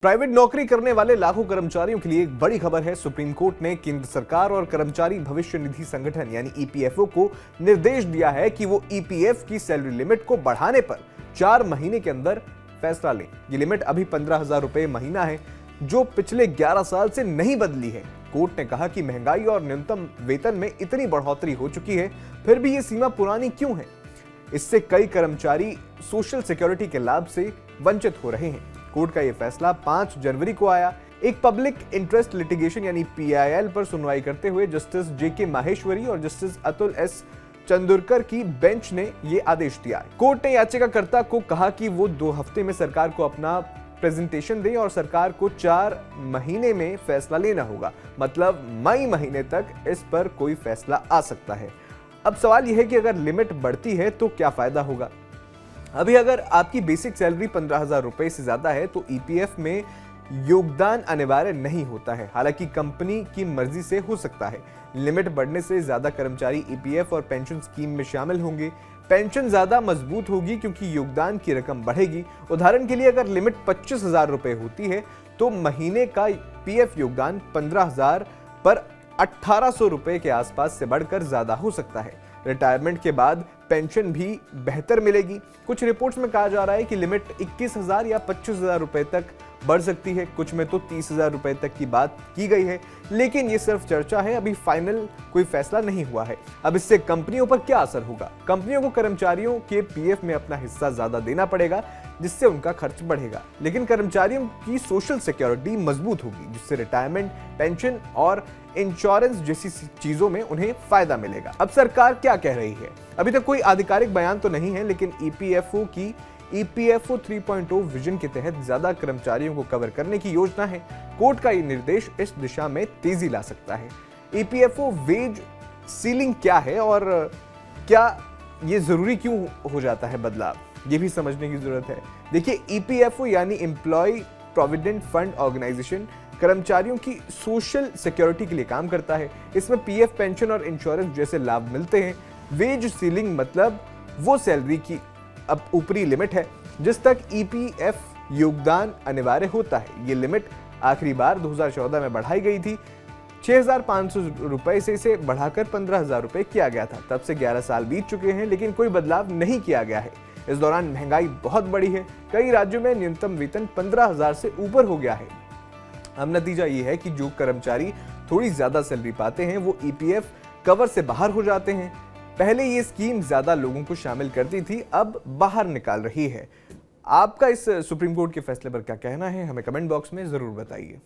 Private नौकरी करने वाले लाखों कर्मचारियों के लिए एक बड़ी खबर है। सुप्रीम कोर्ट ने केंद्र सरकार और कर्मचारी भविष्य निधि संगठन यानी ईपीएफओ को निर्देश दिया है कि वो ईपीएफ की सैलरी लिमिट को बढ़ाने पर 4 महीने के अंदर फैसला लें। ये लिमिट अभी 15,000 रुपए महीना है, जो पिछले 11 साल से नहीं बदली है। कोर्ट ने कहा कि महंगाई और न्यूनतम वेतन में इतनी बढ़ोतरी हो चुकी है, फिर भी ये सीमा पुरानी क्यों है। इससे कई कर्मचारी सोशल सिक्योरिटी के लाभ से वंचित हो रहे हैं। कोर्ट का यह फैसला 5 जनवरी को आया। एक पब्लिक इंटरेस्ट लिटिगेशन यानी पीआईएल पर सुनवाई करते हुए जस्टिस जेके माहेश्वरी और जस्टिस अतुल एस चंदुरकर की बेंच ने यह आदेश दिया। कोर्ट ने याचिकाकर्ता को कहा कि वो 2 हफ्ते में सरकार को अपना प्रेजेंटेशन दें और सरकार को 4 महीने में फैसला लेना होगा। मतलब मई महीने तक इस पर कोई फैसला आ सकता है। अब सवाल यह है कि अगर लिमिट बढ़ती है तो क्या फायदा होगा। अभी अगर आपकी बेसिक सैलरी 15,000 रुपए से ज्यादा है तो ईपीएफ में योगदान अनिवार्य नहीं होता है, हालांकि कंपनी की मर्जी से हो सकता है। लिमिट बढ़ने से ज्यादा कर्मचारी ईपीएफ और पेंशन स्कीम में शामिल होंगे। पेंशन ज्यादा मजबूत होगी क्योंकि योगदान की रकम बढ़ेगी। उदाहरण के लिए अगर लिमिट 25,000 रुपए होती है तो महीने का पीएफ योगदान 15,000 पर 1,800 रुपए के आसपास से बढ़कर ज्यादा हो सकता है। रिटायरमेंट के बाद पेंशन भी बेहतर मिलेगी। कुछ रिपोर्ट्स में कहा जा रहा है कि लिमिट 21,000 या 25,000 रुपए तक बढ़ सकती है। कुछ में तो 30,000 रुपए तक की बात की गई है, लेकिन ये सिर्फ चर्चा है, अभी फाइनल कोई फैसला नहीं हुआ है। अब इससे कंपनियों पर क्या असर होगा। कंपनियों को कर्मचारियों के पीएफ में अपना हिस्सा ज्यादा देना पड़ेगा, जिससे उनका खर्च बढ़ेगा, लेकिन कर्मचारियों की सोशल सिक्योरिटी मजबूत होगी, जिससे रिटायरमेंट, पेंशन और इंश्योरेंस जैसी चीजों में उन्हें फायदा मिलेगा। अब सरकार क्या कह रही है, अभी तक कोई आधिकारिक बयान तो नहीं है, लेकिन ईपीएफओ 3.0 विजन के तहत ज्यादा कर्मचारियों को कवर करने की योजना है। कोर्ट का ये निर्देश इस दिशा में तेजी ला सकता है। ईपीएफओ वेज सीलिंग क्या है और क्या ये जरूरी क्यों हो जाता है बदलाव, ये भी समझने की जरूरत है। देखिए, ईपीएफओ यानी एम्प्लॉय प्रोविडेंट फंड ऑर्गेनाइजेशन कर्मचारियों की सोशल सिक्योरिटी के लिए काम करता है। इसमें पीएफ, पेंशन और इंश्योरेंस जैसे लाभ मिलते हैं। वेज सीलिंग मतलब वो सैलरी की अब ऊपरी लिमिट है जिस तक ईपीएफ योगदान अनिवार्य होता है। ये लिमिट आखिरी बार 2014 में बढ़ाई गई थी। 6,500 रुपए से इसे बढ़ाकर 15,000 रुपए किया गया था। तब से 11 साल बीत चुके हैं, लेकिन कोई बदलाव नहीं किया गया है। इस दौरान महंगाई बहुत बढ़ी है। कई राज्यों में न्यूनतम वेतन 15,000 से ऊपर हो गया है। अब नतीजा ये है कि जो कर्मचारी थोड़ी ज्यादा सैलरी पाते हैं वो ईपीएफ कवर से बाहर हो जाते हैं। पहले ये स्कीम ज्यादा लोगों को शामिल करती थी, अब बाहर निकाल रही है। आपका इस सुप्रीम कोर्ट के फैसले पर क्या कहना है, हमें कमेंट बॉक्स में जरूर बताइए।